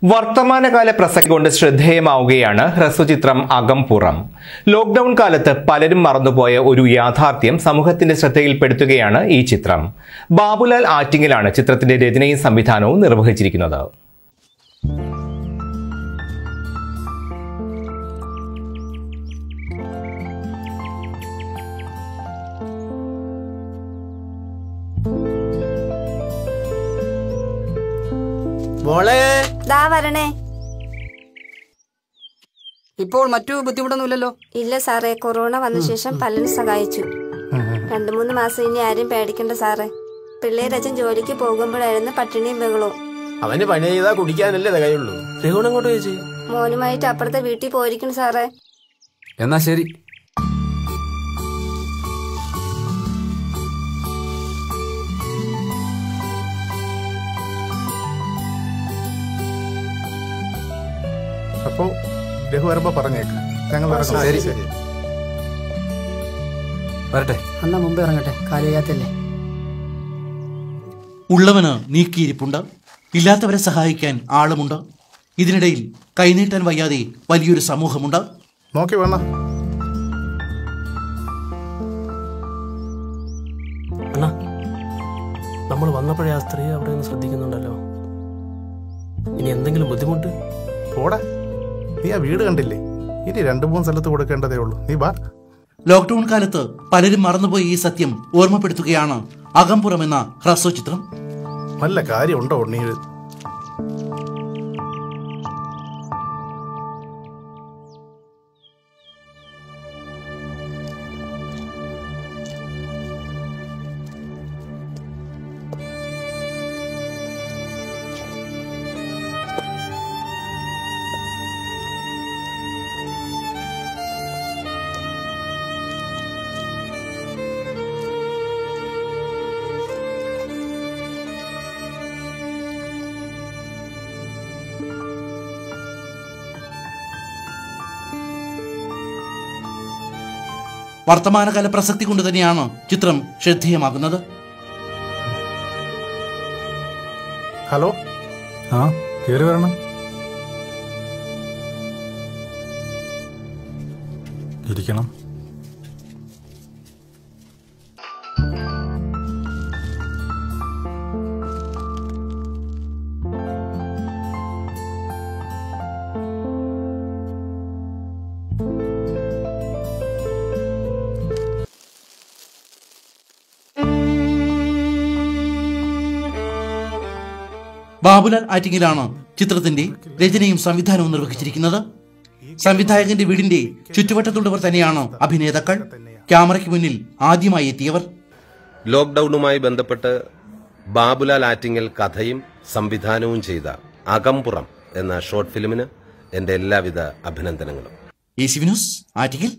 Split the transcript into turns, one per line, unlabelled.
വർത്തമാനകാല പ്രസക്തി കൊണ്ട് ശ്രദ്ധേയമാവുകയാണ് ഹ്രസ്വചിത്രം അകംപുറം. ലോക്ക്ഡൌൺ കാലത്ത് പലരും മറന്നുപോയ ഒരു യാഥാർത്ഥ്യം സമൂഹത്തിന്റെ ശ്രദ്ധയിൽപ്പെടുത്തുകയാണ് ഈ ചിത്രം. ബാബുലാൽ ആറ്റിങ്ങലാണ് ചിത്രത്തിന്റെ രചനയും സംവിധാനവും നിർവഹിച്ചിരിക്കുന്നത്.
ഇപ്പോൾ മറ്റു ബുദ്ധിമുട്ടൊന്നുമില്ലല്ലോ?
ഇല്ല സാറേ, കൊറോണ വന്ന ശേഷം പലരും സഹായിച്ചു. 2-3 മാസം ഇനി ആരും പേടിക്കണ്ട സാറേ. പിള്ളേരച്ഛൻ ജോലിക്ക് പോകുമ്പോഴായിരുന്നു പട്ടിണിയും ബഹളവും.
അവന് പണി ചെയ്താ കുടിക്കാനല്ലേ തികയുള്ളൂ. അങ്ങോട്ട് ചോദിച്ചു
മോനുമായിട്ട് അപ്പുറത്തെ വീട്ടിൽ പോയിരിക്കണം സാറേ.
എന്നാ ശരി.
അപ്പോ രഘു വരുമ്പോ പറഞ്ഞേക്ക്.
വരട്ടെ. എന്നാ മുമ്പേ ഇറങ്ങട്ടെ, കാലുവയ്യാത്തല്ലേ.
ഉള്ളവന് നീക്കിയിരിപ്പുണ്ട്, ഇല്ലാത്തവരെ സഹായിക്കാൻ ആളുമുണ്ട്. ഇതിനിടയിൽ കൈനീട്ടാൻ വയ്യാതെ വലിയൊരു സമൂഹമുണ്ട്.
നോക്കി വേണ
അണ്ണാ, നമ്മൾ വന്നപ്പോഴേ ആ സ്ത്രീ അവിടെ നിന്ന് ശ്രദ്ധിക്കുന്നുണ്ടല്ലോ. ഇനി എന്തെങ്കിലും ബുദ്ധിമുട്ട്?
പോടാ, നീ ആ വീട് കണ്ടില്ലേ? ഇനി 2-3 സ്ഥലത്ത് കൊടുക്കേണ്ടതേ ഉള്ളൂ. നീ വാ.
ലോക്ക്ഡൌൺ കാലത്ത് പലരും മറന്നുപോയ ഈ സത്യം ഓർമ്മപ്പെടുത്തുകയാണ് അകംപുറം എന്ന ഹ്രസ്വചിത്രം.
നല്ല കാര്യമുണ്ടോ നീ?
വർത്തമാനകാല പ്രസക്തി കൊണ്ട് തന്നെയാണ് ചിത്രം ശ്രദ്ധേയമാകുന്നത്.
ഹലോ, കേറി വരണം. ഇരിക്കണം.
ബാബുലാൽ ആറ്റിങ്ങിലാണ് ചിത്രത്തിന്റെ രചനയും സംവിധാനവും നിർവഹിച്ചിരിക്കുന്നത്. സംവിധായകന്റെ വീടിന്റെ ചുറ്റുവട്ടത്തുള്ളവർ തന്നെയാണ് അഭിനേതാക്കൾ. ക്യാമറയ്ക്ക് മുന്നിൽ ആദ്യമായി എത്തിയവർ.
ലോക്ക്ഡൌണുമായി ബന്ധപ്പെട്ട് ബാബുലാൽ ആറ്റിങ്ങൽ കഥയും സംവിധാനവും ചെയ്ത അകംപുറം എന്ന ഷോർട്ട് ഫിലിമിന് എന്റെ എല്ലാവിധ അഭിനന്ദനങ്ങളും.
ACV news, Attingal.